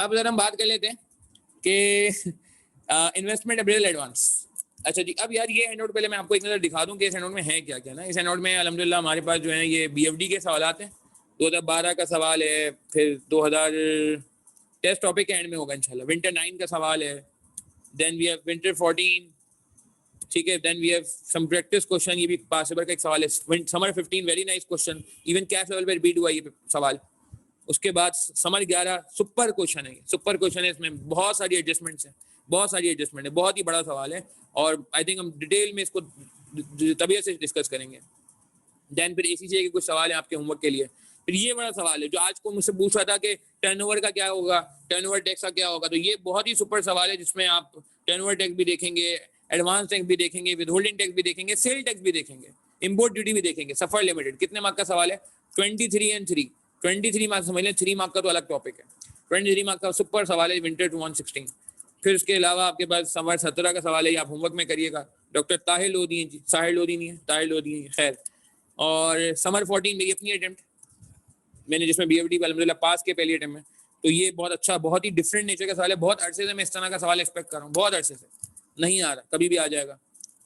अब जरा हम बात कर लेते हैं कि इन्वेस्टमेंट अप्रेजल एडवांस। अच्छा जी, अब यार ये हैंडआउट पहले मैं आपको एक नज़र दिखा दूं कि इस हैंडआउट में है क्या क्या ना। इस हैंडआउट में अल्हम्दुलिल्लाह हमारे पास जो है ये BFD के सवाल हैं। 2012 का सवाल है, फिर 2000 टेस्ट टॉपिक के एंड में होगा इंशाल्लाह। विंटर 9 का सवाल है, देन वी हैव विंटर 14, ठीक है, then we have some practice question, ये भी पास पेपर का एक सवाल है। Summer 15 very nice question, even cash level पर बीट हुआ ये सवाल। उसके बाद समर 11 सुपर क्वेश्चन है, सुपर क्वेश्चन है, इसमें बहुत सारी एडजस्टमेंट्स हैं, बहुत सारी एडजस्टमेंट है, बहुत ही बड़ा सवाल है और आई थिंक हम डिटेल में इसको तबीयत से डिस्कस करेंगे। देन फिर ACCA के कुछ सवाल हैं आपके होमवर्क के लिए। फिर ये बड़ा सवाल है जो आज को मुझसे पूछ रहा था कि टर्नओवर का क्या होगा, टर्नओवर टैक्स का क्या होगा, तो ये बहुत ही सुपर सवाल है जिसमें आप टर्नओवर टैक्स भी देखेंगे, एडवांस टैक्स भी देखेंगे, विदहोल्डिंग टैक्स भी देखेंगे, सेल टैक्स भी देखेंगे, इंपोर्ट ड्यूटी भी देखेंगे, सफर लिमिटेड। कितने मार्क का सवाल है? 23 and 3, 23 मार्क्स समझ लें, 3 मार्क का तो अलग टॉपिक है। 23 मार्क्स का सुपर सवाल है विंटर 2016। फिर उसके अलावा आपके पास समर 17 का सवाल है, आप होमवर्क में करिएगा। डॉक्टर ताहिर लोधी जी, साहिर लोधी नहीं है, ताहिर लोधी है, खैर। और समर 14 मेरी अपनी अटेम्प्ट, मैंने जिसमें BFD अल्हम्दुलिल्लाह पास के पहली अटेम्प्ट में। तो ये बहुत अच्छा, बहुत ही डिफरेंट नेचर का सवाल है। बहुत अरसे से मैं इस तरह का सवाल एक्सपेक्ट कर रहा हूँ, बहुत अरसे से, नहीं आ रहा, कभी भी आ जाएगा।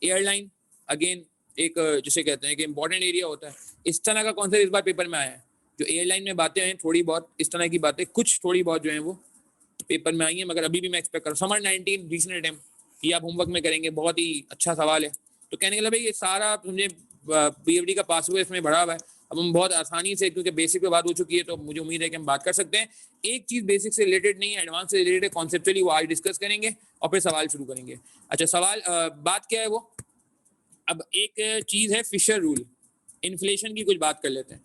एयरलाइन अगेन एक जिसे कहते हैं कि इंपॉर्टेंट एरिया होता है। इस तरह का कॉन्सेप्ट इस बार पेपर में आया है, जो एयरलाइन में बातें हैं थोड़ी बहुत, इस तरह की बातें कुछ थोड़ी बहुत जो है वो पेपर में आई है, मगर अभी भी मैं एक्सपेक्ट कर रहा हूँ। समर 19 रीजनल अटेम्प्ट, ये आप होमवर्क में करेंगे, बहुत ही अच्छा सवाल है। तो कहने के लिए भाई ये सारा समझे BFD का पास हुआ इसमें भरा हुआ है। अब हम बहुत आसानी से, क्योंकि बेसिक पे बात हो चुकी है, तो मुझे उम्मीद है कि हम बात कर सकते हैं। एक चीज बेसिक से रिलेटेड नहीं है, एडवांस से रिलेटेड है, कॉन्सेप्चुअली वो आज डिस्कस करेंगे और फिर सवाल शुरू करेंगे। अच्छा सवाल बात क्या है वो, अब एक चीज है फिशर रूल, इन्फ्लेशन की कुछ बात कर लेते हैं।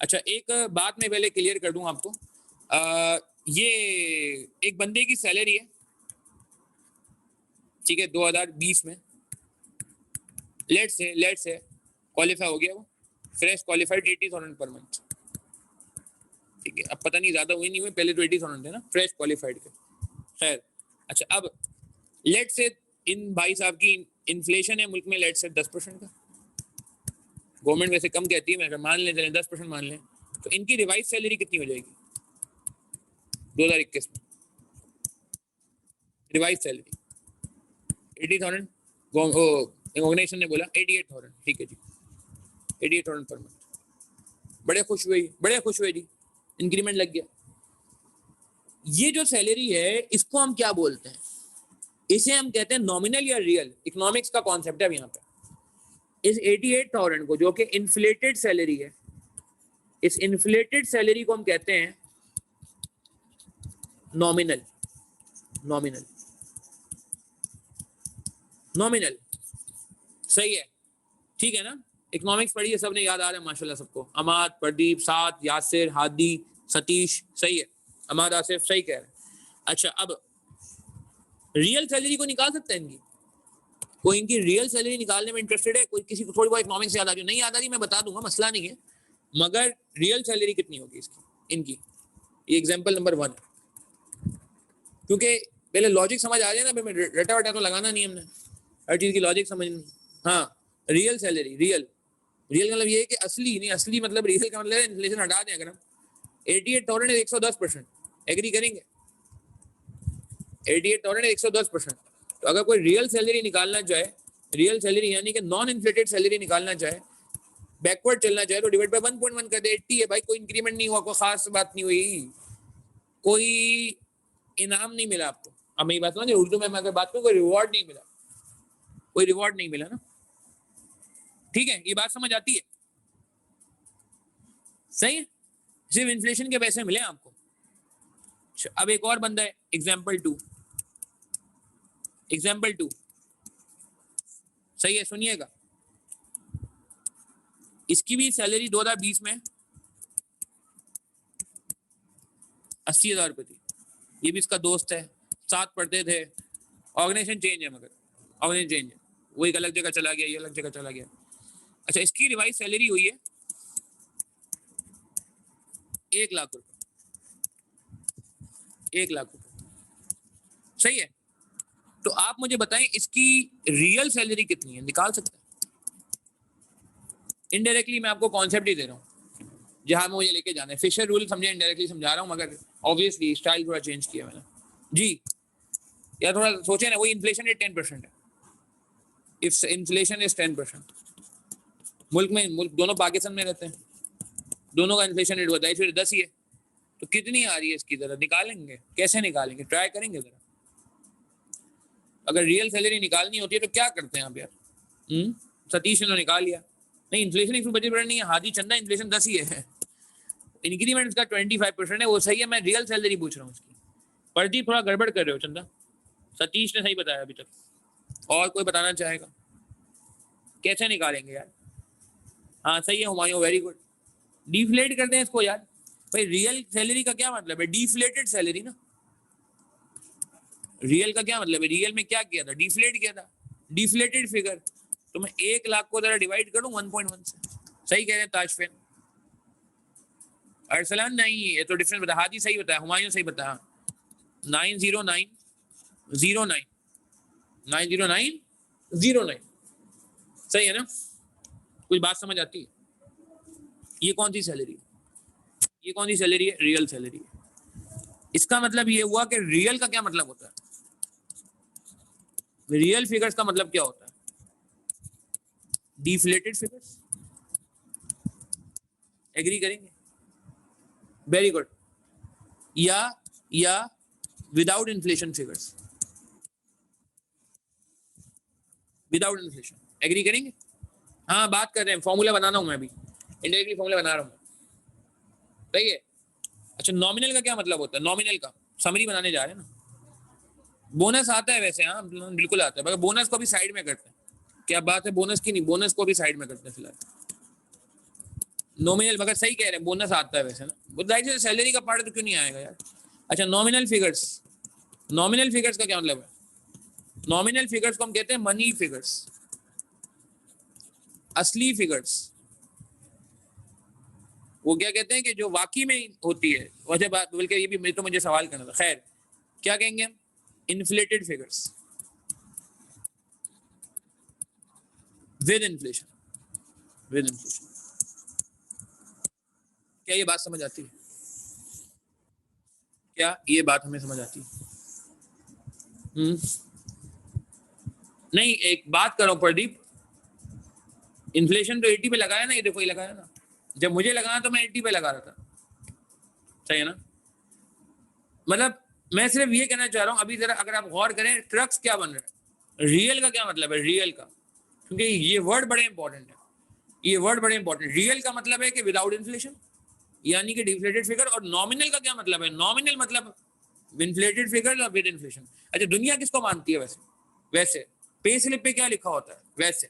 अच्छा एक बात मैं पहले क्लियर कर दूं आपको, ये एक बंदे की सैलरी है, ठीक है, 2020 में, लेट्स से क्वालिफाई हो गया वो, फ्रेश क्वालिफाइड 80,000 पर मंथ, ठीक है। अब पता नहीं ज्यादा हुई नहीं हुई, पहले तो 80,000 थे ना फ्रेश क्वालिफाइड के, खैर। अच्छा अब लेट्स से इन भाई साहब की इन्फ्लेशन है मुल्क में लेट्स से 10% का, गवर्नमेंट वैसे कम कहती है, मैं मान लें चलें 10% मान लें, तो इनकी रिवाइज सैलरी कितनी हो जाएगी 2021 में? रिवाइज सैलरी 80,000, ऑर्गेनाइजेशन ने बोला 88,000, ठीक है जी, 88,000 पर मंथ। बड़े खुश हुए जी, इंक्रीमेंट लग गया। ये जो सैलरी है इसको हम क्या बोलते हैं? इसे हम कहते हैं नॉमिनल या रियल। इकोनॉमिक्स का कॉन्सेप्ट है यहाँ पे। इस 88,000 को, जो कि इन्फ्लेटेड सैलरी है, इस इन्फ्लेटेड सैलरी को हम कहते हैं नॉमिनल। सही है, ठीक है ना? इकोनॉमिक्स पढ़ी है सबने, याद आ रहा है माशाल्लाह सबको। अमाद, प्रदीप, साद, यासिर, हादी, सतीश, सही है। अमाद, आसिफ सही कह रहे हैं। अच्छा अब रियल सैलरी को निकाल सकते हैं इनकी? कोई इनकी रियल सैलरी निकालने में इंटरेस्टेड है? कोई किसी को थोड़ी बहुत इकोनॉमिक्स याद आ रही है? नहीं याद आ रही, मैं बता दूंगा, मसला नहीं है, मगर रियल सैलरी कितनी होगी इसकी, इनकी? ये एग्जांपल नंबर 1, क्योंकि पहले लॉजिक समझ आ जाए ना, मैं रटा वटा तो लगाना नहीं हमने, हर चीज की लॉजिक समझनी। हाँ, रियल सैलरी, रियल का मतलब ये है कि असली नहीं, असली मतलब रियल का मतलब इन्फ्लेशन हटा दें। अगर हम 88,000 110%, एग्री करेंगे? 88,000 110%। तो अगर कोई रियल सैलरी निकालना चाहे, रियल सैलरी यानी कि नॉन इन्फ्लेटेड सैलरी निकालना चाहे, बैकवर्ड चलना चाहे, तो डिवाइड बाय 1.1 कर दे। 80 है भाई, कोई इंक्रीमेंट नहीं हुआ, कोई खास बात नहीं हुई, कोई इनाम नहीं मिला आपको। अब मेरी बात समझे, उर्दू में मैं अगर बात करूं, कोई रिवॉर्ड नहीं मिला, कोई रिवॉर्ड नहीं मिला ना, ठीक है? ये बात समझ आती है? सही है, सिर्फ इन्फ्लेशन के पैसे मिले आपको। अब एक और बंदा है, एग्जाम्पल 2, सही है, सुनिएगा। इसकी भी सैलरी 2020 में 80,000 रुपये थी। ये भी इसका दोस्त है, साथ पढ़ते थे, ऑर्गेनाइजेशन चेंज है, मगर ऑर्गेनाइजेशन चेंज है, वो एक अलग जगह चला गया, ये अलग जगह चला गया। अच्छा इसकी रिवाइज सैलरी हुई है 1 लाख रुपए, 1 लाख रुपए, सही है? तो आप मुझे बताएं इसकी रियल सैलरी कितनी है, निकाल सकते हैं? इनडायरेक्टली मैं आपको कॉन्सेप्ट ही दे रहा हूँ जहां मुझे लेके जाना है। फिशर रूल समझे, इनडायरेक्टली समझा रहा हूँ, मगर ऑब्वियसली स्टाइल थोड़ा चेंज किया मैंने जी। यार थोड़ा सोचे ना, वही इन्फ्लेशन रेट 10% है। इफ इन्फ्लेशन इज 10%, मुल्क दोनों पाकिस्तान में रहते हैं, दोनों का इन्फ्लेशन रेट होता है फिर 10 ही है, तो कितनी आ रही है इसकी जरा निकालेंगे, कैसे निकालेंगे, ट्राई करेंगे जरा। अगर रियल सैलरी निकालनी होती है तो क्या करते हैं आप यार? सतीश ने निकाल लिया, नहीं इन्फ्लेशन 125% नहीं है, हादी चंदा इन्फ्लेशन 10 ही है, इंक्रीमेंट इसका 25% है, वो सही है, मैं रियल सैलरी पूछ रहा हूँ उसकी। प्रदीप थोड़ा गड़बड़ कर रहे हो चंदा, सतीश ने सही बताया अभी तक, और कोई बताना चाहेगा? कैसे निकालेंगे यार? हाँ सही है हुमायूं, वेरी गुड। डिफ्लेट करते हैं इसको यार, भाई रियल सैलरी का क्या मतलब है? डिफ्लेटेड सैलरी ना, रियल का क्या मतलब है? रियल में क्या किया था? डिफ्लेट किया था, डिफ्लेटेड फिगर। तो मैं 1 लाख को जरा डिवाइड करूं 1.1 से, सही कह रहे हैं ताजफेन। अरसलान नहीं, ये तो डिफरेंस बता, हादी सही बताया, हुमायूं सही बताया, 90909 90909 सही है ना? कुछ बात समझ आती है? ये कौन सी सैलरी है? ये कौन सी सैलरी है? रियल सैलरी है। इसका मतलब ये हुआ कि रियल का क्या मतलब होता है? रियल फिगर्स का मतलब क्या होता है? Deflated figures. एग्री करेंगे? Very good. या without inflation figures, without inflation, agree करेंगे? हाँ बात कर रहे हैं, फॉर्मूला बनाना हूं मैं अभी, इंडायरेक्टली फॉर्मूला बना रहा हूं, सही है। अच्छा नॉमिनल का क्या मतलब होता है? नॉमिनल का समरी बनाने जा रहे हैं ना। बोनस आता है वैसे, हाँ बिल्कुल आता है, मगर बोनस को भी साइड में करते हैं। क्या बात है बोनस की? नहीं, बोनस को भी साइड में करते हैं फिलहाल। नॉमिनल, मगर सही कह रहे हैं, बोनस आता है वैसे ना, बुधाई सैलरी का पार्ट तो क्यों नहीं आएगा यार? अच्छा नॉमिनल फिगर्स, नॉमिनल फिगर्स का क्या मतलब है? नॉमिनल फिगर्स को हम कहते हैं मनी फिगर्स, असली फिगर्स। वो क्या कहते हैं कि जो वाकई में होती है, वजह बात बोल के ये भी तो मुझे सवाल करना था। खैर क्या कहेंगे हम? Inflated figures with inflation, with inflation. क्या ये बात समझ आती है? क्या ये बात हमें समझ आती है? नहीं एक बात करो प्रदीप, इन्फ्लेशन तो 80 पे लगाया ना, ये देखो ये लगाया ना, जब मुझे लगाना तो मैं 80 पे लगा रहा था, सही है ना? मतलब मैं सिर्फ ये कहना चाह रहा हूँ, अभी जरा अगर आप गौर करें, ट्रक्स क्या बन रहे हैं, रियल का क्या मतलब है? रियल का, क्योंकि ये वर्ड बड़े इंपॉर्टेंट है, ये वर्ड बड़े इंपॉर्टेंट। रियल का मतलब है कि विदाउट इन्फ्लेशन, यानी कि डिफ्लेटेड फिगर। और नॉमिनल का क्या मतलब है? नॉमिनल मतलब इन्फ्लेटेड फिगर और विद इन्फ्लेशन। अच्छा दुनिया किसको मानती है वैसे? वैसे पे स्लिप पे क्या लिखा होता है वैसे?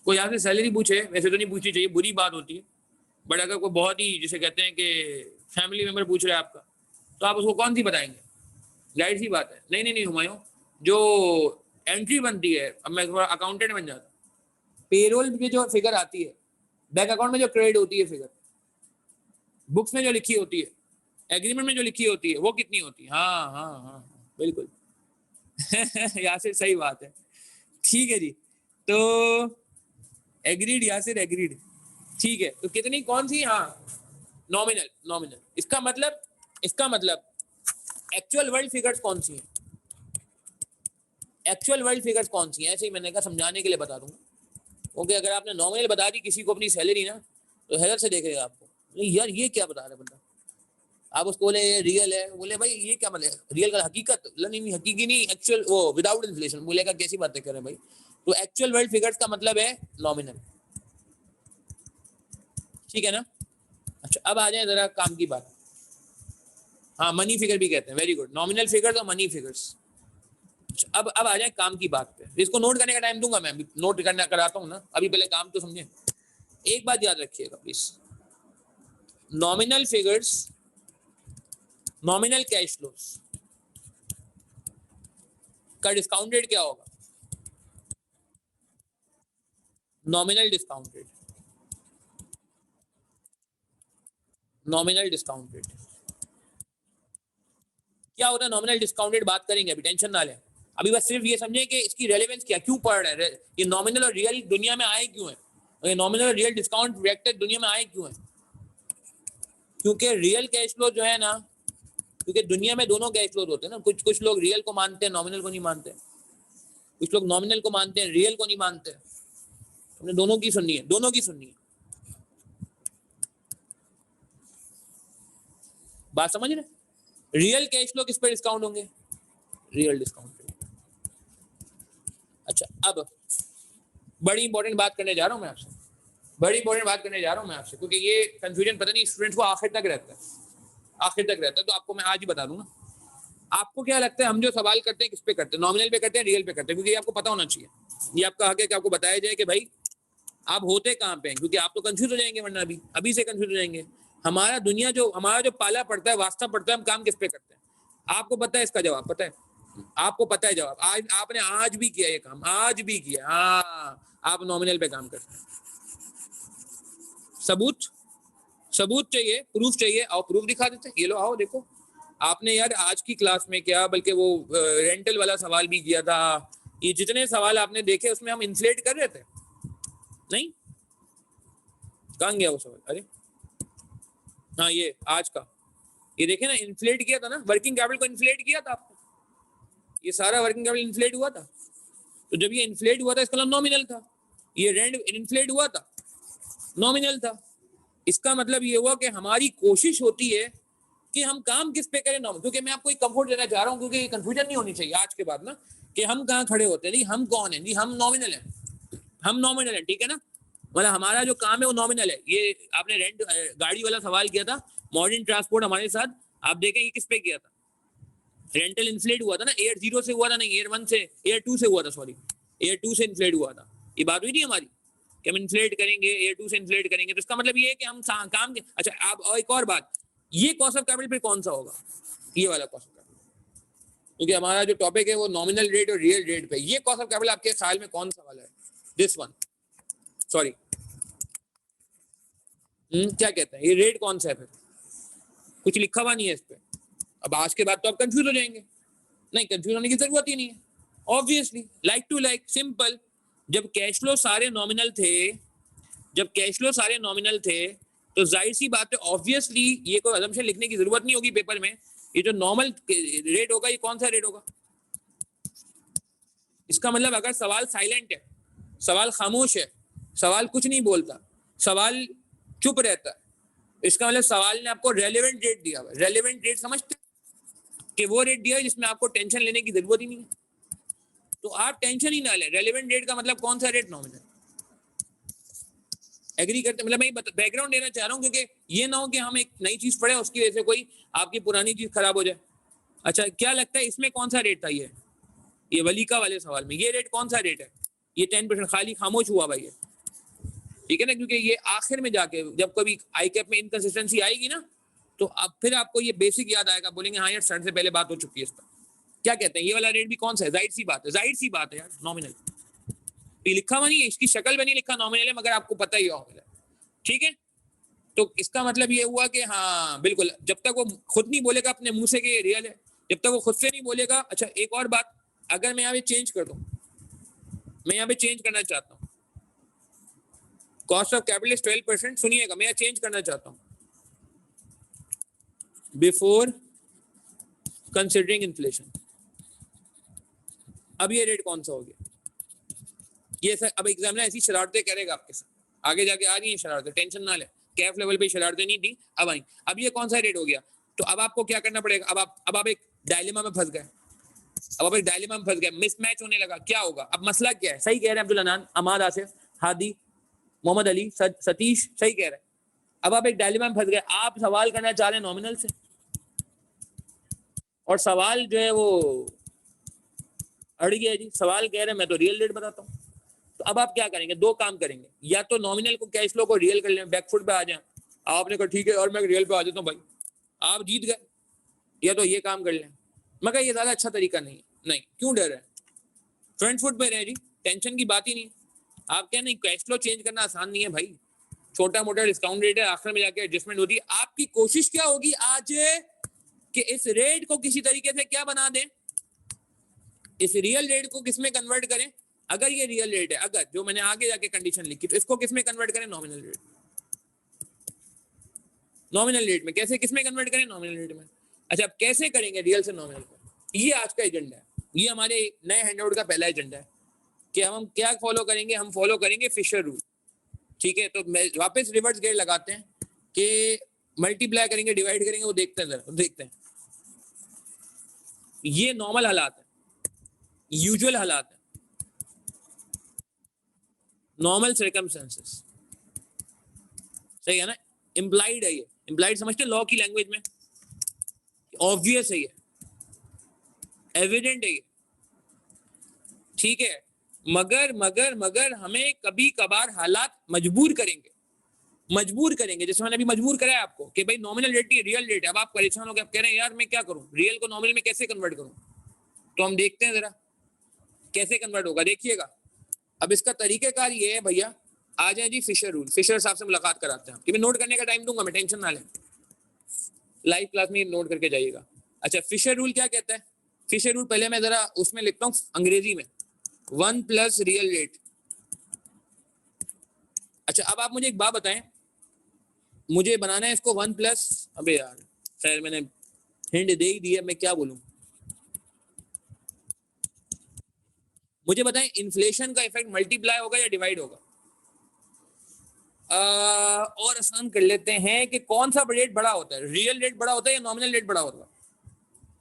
कोई आपसे सैलरी पूछे, वैसे तो नहीं पूछनी चाहिए, बुरी बात होती है, बट अगर कोई बहुत ही जिसे कहते हैं कि फैमिली मेंबर पूछ रहे हैं आपका, तो आप उसको कौन सी बताएंगे? जाहिर सी बात है, नहीं नहीं नहीं हुमायूं, जो एंट्री बनती है, अब मैं थोड़ा अकाउंटेंट बन जाता, पेरोल की जो फिगर आती है, बैंक अकाउंट में जो क्रेडिट होती है फिगर, बुक्स में जो लिखी होती है, एग्रीमेंट में जो लिखी होती है, वो कितनी होती है? हाँ हाँ हाँ बिल्कुल यासिर सही बात है, ठीक है जी। तो एग्रीड यासिर, एग्रीड, ठीक है। तो कितनी, कौन सी? हाँ नॉमिनल, नॉमिनल। इसका मतलब एक्चुअल वर्ल्ड फिगर्स कौन सी हैं? एक्चुअल वर्ल्ड फिगर्स कौन सी हैं? ऐसे ही मैंने कहा समझाने के लिए बता दूंगा, क्योंकि अगर आपने नॉमिनल बता दी किसी को अपनी सैलरी ना, तो हैरत से देखेगा आपको, नहीं यार ये क्या बता रहा है बंदा। आप उसको बोले रियल है, बोले भाई ये क्या मतलब, रियल का हकीकत? नहीं नहीं हकीकी नहीं, एक्चुअल, वो विदाउट इन्फ्लेशन। बोलेगा कैसी बातें कर रहे हैं भाई? तो एक्चुअल वर्ल्ड फिगर्स का मतलब है नॉमिनल, ठीक है ना? अच्छा अब आ जाए जरा काम की बात। हाँ मनी फिगर भी कहते हैं, वेरी गुड, नॉमिनल फिगर्स और मनी फिगर्स। अब आ जाए काम की बात पे, इसको नोट करने का टाइम दूंगा मैं, नोट करना कराता हूँ ना, अभी पहले काम तो समझे। एक बात याद रखिएगा please, nominal figures, nominal cash flows का डिस्काउंटेड क्या होगा? नॉमिनल डिस्काउंटेड, नॉमिनल डिस्काउंटेड क्या होता है? नॉमिनल डिस्काउंटेड बात करेंगे, अभी टेंशन ना लें, अभी बस सिर्फ ये समझें कि इसकी रेलेवेंस क्या, क्यों पढ़ रहे हैं, ये नॉमिनल और रियल दुनिया में आए क्यों है, ये नॉमिनल और रियल डिस्काउंट वेक्टर दुनिया में आए क्यों है? क्योंकि रियल कैश फ्लो जो है ना, क्योंकि दुनिया में दोनों कैश फ्लोज होते हैं ना, कुछ लोग रियल को मानते हैं, नॉमिनल को नहीं मानते, कुछ लोग नॉमिनल को मानते हैं, रियल को नहीं मानते। हमने दोनों की सुननी है, दोनों की सुननी है। बात समझ रहे? रियल कैश फ्लो किस पे डिस्काउंट होंगे? रियल डिस्काउंट पे। अच्छा, अब बड़ी इंपॉर्टेंट बात करने जा रहा हूं मैं आपसे, बड़ी इंपॉर्टेंट बात करने जा रहा हूं मैं आपसे, क्योंकि ये कंफ्यूजन पता नहीं स्टूडेंट्स को आखिर तक रहता है, आखिर तक रहता है। तो आपको मैं आज ही बता दूंगा। आपको क्या लगता है हम जो सवाल करते हैं किस पे करते हैं? नॉमिनल पे करते हैं, रियल पे करते हैं? क्योंकि ये आपको पता होना चाहिए, ये आपका हक है कि आपको बताया जाए कि भाई आप होते कहाँ पे हैं, क्योंकि आप तो कंफ्यूज हो जाएंगे, वरना अभी से कंफ्यूज हो जाएंगे। हमारा जो पाला पड़ता है, वास्ता पड़ता है, हम काम किस पे करते हैं? आपको पता है इसका जवाब? पता है आपको? पता है जवाब? आज आपने आज भी किया ये काम, आज भी किया। हाँ, आप नॉमिनल पे काम करते हैं। सबूत चाहिए, प्रूफ चाहिए, आओ प्रूफ दिखा देते हैं। ये लो, आओ देखो। आपने यार आज की क्लास में क्या, बल्कि वो रेंटल वाला सवाल भी किया था। ये जितने सवाल आपने देखे उसमें हम इन्फ्लेट कर रहे थे नहीं? कहाँ गया वो सवाल? अरे हाँ, ये आज का, ये देखे ना, इन्फ्लेट किया था ना, वर्किंग कैपिटल को इन्फ्लेट किया था आपको। ये सारा वर्किंग कैपिटल इन्फ्लेट हुआ था। तो जब ये इन्फ्लेट हुआ था इसका मतलब नॉमिनल था। ये रेंट इन्फ्लेट हुआ था, नॉमिनल था। इसका मतलब ये हुआ कि हमारी कोशिश होती है कि हम काम किस पे करें, नॉमिनल। क्योंकि मैं आपको एक कंफर्ट देना चाह रहा हूँ, क्योंकि कंफ्यूजन नहीं होनी चाहिए आज के बाद ना कि हम कहाँ खड़े होते हैं। नहीं, हम कौन है? नहीं, हम नॉमिनल है, हम नॉमिनल है, ठीक है ना? मतलब हमारा जो काम है वो नॉमिनल है। ये आपने रेंट गाड़ी वाला सवाल किया था, मॉडर्न ट्रांसपोर्ट हमारे साथ, आप देखें ये किस पे किया था? रेंटल इन्फ्लेट हुआ था ना, एयर 0 से हुआ था, नहीं एयर 1 से, एयर 2 से हुआ था, सॉरी एयर 2 से इन्फ्लेट हुआ था। ये बात हुई नहीं हमारी कि हम इन्फ्लेट करेंगे, एयर 2 से इन्फ्लेट करेंगे। तो इसका मतलब ये है कि हम काम। अच्छा, आप और एक और बात, ये कॉस्ट ऑफ कैपिटल पे कौन सा होगा? ये वाला कॉस्ट ऑफ कैपिटल, क्योंकि हमारा जो टॉपिक है वो नॉमिनल रेट और रियल रेट पे। ये कॉस्ट ऑफ कैपिटल आपके ख्याल में कौन सा वाला है? दिस वन, सॉरी, क्या कहते हैं? ये रेट कौन सा है? फिर कुछ लिखा हुआ नहीं है इस पे। अब आज के बाद तो आप कंफ्यूज हो जाएंगे। नहीं, कंफ्यूज होने की जरूरत ही नहीं है, obviously like to like, simple. जब कैश फ्लो सारे नॉमिनल थे, तो जाहिर सी बात है, ऑब्वियसली ये कोई असम्पशन लिखने की जरूरत नहीं होगी पेपर में। ये जो नॉर्मल रेट होगा, ये कौन सा रेट होगा? इसका मतलब अगर सवाल साइलेंट है, सवाल खामोश है, सवाल कुछ नहीं बोलता, सवाल चुप रहता है, इसका मतलब सवाल ने आपको रेलेवेंट रेट दिया हुआ है। रेलेवेंट रेट समझते कि वो रेट दिया है जिसमें आपको टेंशन लेने की जरूरत ही नहीं है, तो आप टेंशन ही ना लें। रेलेवेंट रेट का मतलब कौन सा रेट? नॉमिनल। एग्री करते? मतलब मैं बैकग्राउंड देना चाह रहा हूँ, क्योंकि ये ना हो कि हम एक नई चीज पढ़े उसकी वजह से कोई आपकी पुरानी चीज खराब हो जाए। अच्छा, क्या लगता है इसमें कौन सा रेट था? ये वलीका वाले सवाल में ये रेट कौन सा रेट है? ये 10% खाली खामोश हुआ भाई, ठीक है ना? क्योंकि ये आखिर में जाके जब कभी आई कैप में इनकंसिस्टेंसी आएगी ना, तो अब फिर आपको ये बेसिक याद आएगा, बोलेंगे हाँ यार सर से पहले बात हो चुकी है इस पर। क्या कहते हैं? ये वाला रेट भी कौन सा है? जाहिर सी बात है यार, नॉमिनल। ये लिखा हुआ नहीं है, इसकी शक्ल में नहीं लिखा नॉमिनल है, मगर आपको पता ही होगा, ठीक है? तो इसका मतलब ये हुआ कि हाँ बिल्कुल, जब तक वो खुद नहीं बोलेगा अपने मुंह से कि ये रियल है, जब तक वो खुद से नहीं बोलेगा। अच्छा, एक और बात, अगर मैं यहाँ पे चेंज कर दूं, मैं यहाँ पे चेंज करना चाहता हूँ, कॉस्ट ऑफ कैपिटल इज 12%, सुनिएगा, मैं यहाँ चेंज करना चाहता हूँ, बिफोर कंसिडरिंग इन्फ्लेशन। अब ये रेट कौन सा हो गया? ये सर अब एग्जामिनर ऐसी शरारतें करेगा आपके साथ, आगे जाके आ रही है शरारतें, टेंशन ना ले। कैफ लेवल पे शरारतें नहीं थी, अब आई। अब ये कौन सा रेट हो गया? तो अब आपको क्या करना पड़ेगा? अब आप एक डायलेमा में फंस गए, मिसमैच होने लगा। क्या होगा? अब मसला क्या है? सही कह रहे हैं अब्दुल अनान, अमाद, आसिफ, हादी, मोहम्मद अली, सतीश, सही कह रहे हैं। अब आप एक डायलेमा में फंस गए। आप सवाल करना चाह रहे हैं नॉमिनल से, और सवाल जो है वो अड़ गया जी। सवाल कह रहे हैं मैं तो रियल रेट बताता हूँ। तो अब आप क्या करेंगे? दो काम करेंगे, या तो नॉमिनल को, कैश फ्लो को रियल कर लें, बैकफुट पे आ जाए। आपने कहा ठीक है और मैं रियल पे आ जाता हूँ भाई, आप जीत गए। या तो ये काम कर लें, मगर ये ज्यादा अच्छा तरीका नहीं है। नहीं, क्यों डर रहे हैं? फ्रंट फुट पे रहे जी, टेंशन की बात ही नहीं। आप क्या, नहीं कैश फ्लो चेंज करना आसान नहीं है भाई, छोटा मोटा डिस्काउंट रेट है, आखिर में जाके एडजस्टमेंट होती है। आपकी कोशिश क्या होगी आज कि इस रेट को किसी तरीके से क्या बना दें, इस रियल रेट को किस में कन्वर्ट करें। अगर ये रियल रेट है, अगर जो मैंने आगे जाके कंडीशन लिखी, तो इसको किस में कन्वर्ट करें? Nominal rate. नॉमिनल रेट में। कैसे, किस में कन्वर्ट करें? नॉमिनल रेट में। अच्छा, अब कैसे करेंगे रियल से नॉमिनल पे? ये आज का एजेंडा है, ये हमारे नए हैंडआउट का पहला एजेंडा है कि हम क्या फॉलो करेंगे। हम फॉलो करेंगे फिशर रूल, ठीक है। तो मैं वापस रिवर्स गेट लगाते हैं कि मल्टीप्लाई करेंगे, डिवाइड करेंगे, वो देखते हैं जरा, देखते हैं। ये नॉर्मल हालात है, यूजुअल हालात है, नॉर्मल सर्कमस्टेंसेस, सही है ना। इम्प्लाइड है ये, इम्प्लाइड समझते हैं लॉ की लैंग्वेज में, ऑब्वियस है ये, एविडेंट है ये, ठीक है। मगर मगर मगर हमें कभी कभार हालात मजबूर करेंगे, मजबूर करेंगे। जैसे मैंने अभी मजबूर कराया आपको कि भाई नॉमिनल रेट नहीं, रियल रेट है। अब आप परेशान हो गए, आप कह रहे हैं यार मैं क्या करूं, रियल को नॉमिनल में कैसे कन्वर्ट करूं? तो हम देखते हैं जरा कैसे कन्वर्ट होगा, देखिएगा। अब इसका तरीकेकार ये है भैया, आ जाए जी फिशर रूल, फिशर साहब से मुलाकात कराते हैं, कि मैं नोट करने का टाइम दूंगा, मैं टेंशन ना लें, लाइव क्लास में नोट करके जाइएगा। अच्छा, फिशर रूल क्या कहता है? फिशर रूल पहले मैं जरा उसमें लिखता हूँ अंग्रेजी में, 1 प्लस रियल रेट। अच्छा, अब आप मुझे एक बात बताएं, मुझे बनाना है इसको 1 प्लस, अबे यार खैर मैंने हिंट दे ही दिया, मैं क्या बोलूं। मुझे बताएं इन्फ्लेशन का इफेक्ट मल्टीप्लाई होगा या डिवाइड होगा? और आसान कर लेते हैं कि कौन सा रेट बड़ा होता है, रियल रेट बड़ा होता है या नॉमिनल रेट बड़ा होता है?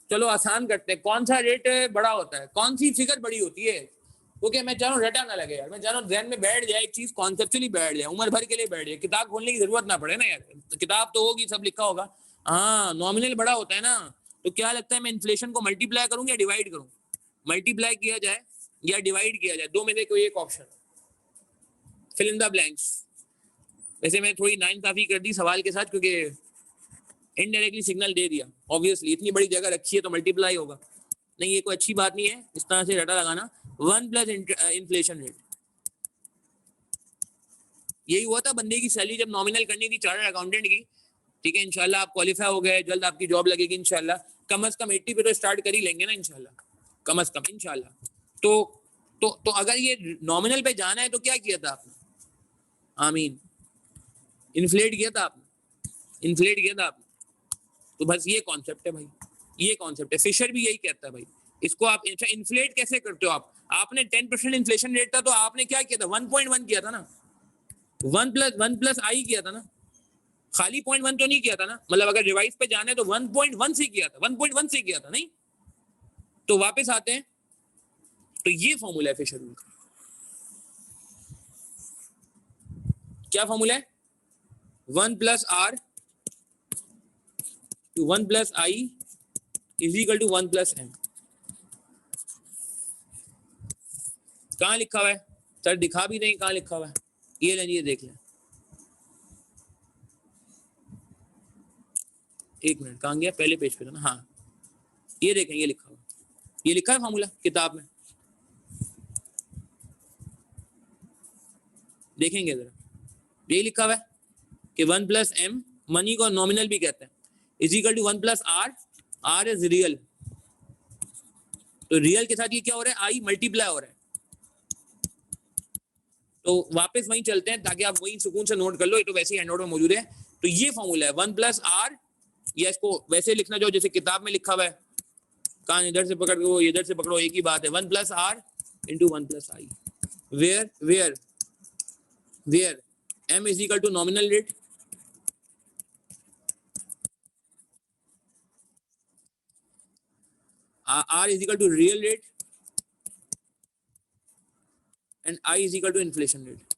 चलो आसान करते हैं, कौन सा रेट बड़ा होता है, कौन सी फिगर बड़ी होती है? ओके, मैं चाह रहा हूँ रटा ना लगे यार, मैं चाह रहा हूँ ध्यान में बैठ जाए, एक चीज कॉन्सेप्चुअली बैठ जाए, उम्र भर के लिए बैठ जाए, किताब खोलने की जरूरत ना पड़े ना यार, किताब तो होगी, सब लिखा होगा। हाँ, नॉमिनल बड़ा होता है ना, तो क्या लगता है मैं इन्फ्लेशन को मल्टीप्लाई करूँ या डिवाइड करूँ? मल्टीप्लाई किया जाए या डिवाइड किया जाए, दो में से कोई एक option, fill in the blanks. वैसे मैं थोड़ी नाइंसाफी कर दी सवाल के साथ, क्योंकि इनडायरेक्टली सिग्नल दे दिया, ऑब्वियसली इतनी बड़ी जगह रखी है तो मल्टीप्लाई होगा। नहीं, ये कोई अच्छी बात नहीं है इस तरह से रटा लगाना। 1 प्लस इन्फ्लेशन रेट, यही हुआ था बंदे की सैलरी जब नॉमिनल करनी थी चार्टर्ड अकाउंटेंट की, ठीक है। इंशाल्लाह आप क्वालिफाई हो गए, जल्द आपकी जॉब लगेगी इंशाल्लाह, कम से कम 80 पे तो स्टार्ट कर ही लेंगे ना इंशाल्लाह, कम से कम इंशाल्लाह। तो अगर ये नॉमिनल पे जाना है तो क्या किया था आपने? आमीन, इन्फ्लेट किया था आपने, इन्फ्लेट किया था आपने। तो बस ये कॉन्सेप्ट है भाई, ये कॉन्सेप्ट है, फिशर भी यही कहता है भाई। इसको आप इन्फ्लेट कैसे करते हो? आपने 10% इन्फ्लेशन रेट था तो आपने क्या किया था? 1.1 किया था ना, 1 प्लस आई किया था ना, खाली 0.1 तो नहीं किया था ना। मतलब अगर रिवाइज पे जाने तो 1.1 से किया था, 1.1 से किया था, नहीं? तो वापस आते हैं, तो ये फॉर्मूला है फिशर रूल का। क्या फॉर्मूला है? 1 plus R to 1 plus I is equal to 1 plus M. कहाँ लिखा हुआ है सर? दिखा भी नहीं, कहाँ लिखा हुआ है? ये लें, ये देख लें, एक मिनट, कहाँ गया? पहले पेज पे था ना, हाँ ये देखें, ये लिखा हुआ, ये लिखा है फॉर्मूला किताब में, देखेंगे जरा, ये लिखा हुआ है कि 1 प्लस एम, मनी को नॉमिनल भी कहते हैं, is equal to 1 plus R, R is real. तो रियल के साथ ये क्या हो रहा है? आई मल्टीप्लाई हो रहा है। तो वापस वहीं चलते हैं ताकि आप वहीं सुकून से नोट कर लो, ये तो वैसे ही हैंडआउट में मौजूद है। तो ये फॉर्मूला है 1 प्लस आर, या इसको वैसे लिखना जो जैसे किताब में लिखा हुआ है, कान इधर से पकड़ो इधर से पकड़ो, एक ही बात है, 1 plus R into 1 plus I, where M is equal to nominal rate, R is equal to real rate, and I is equal to inflation rate.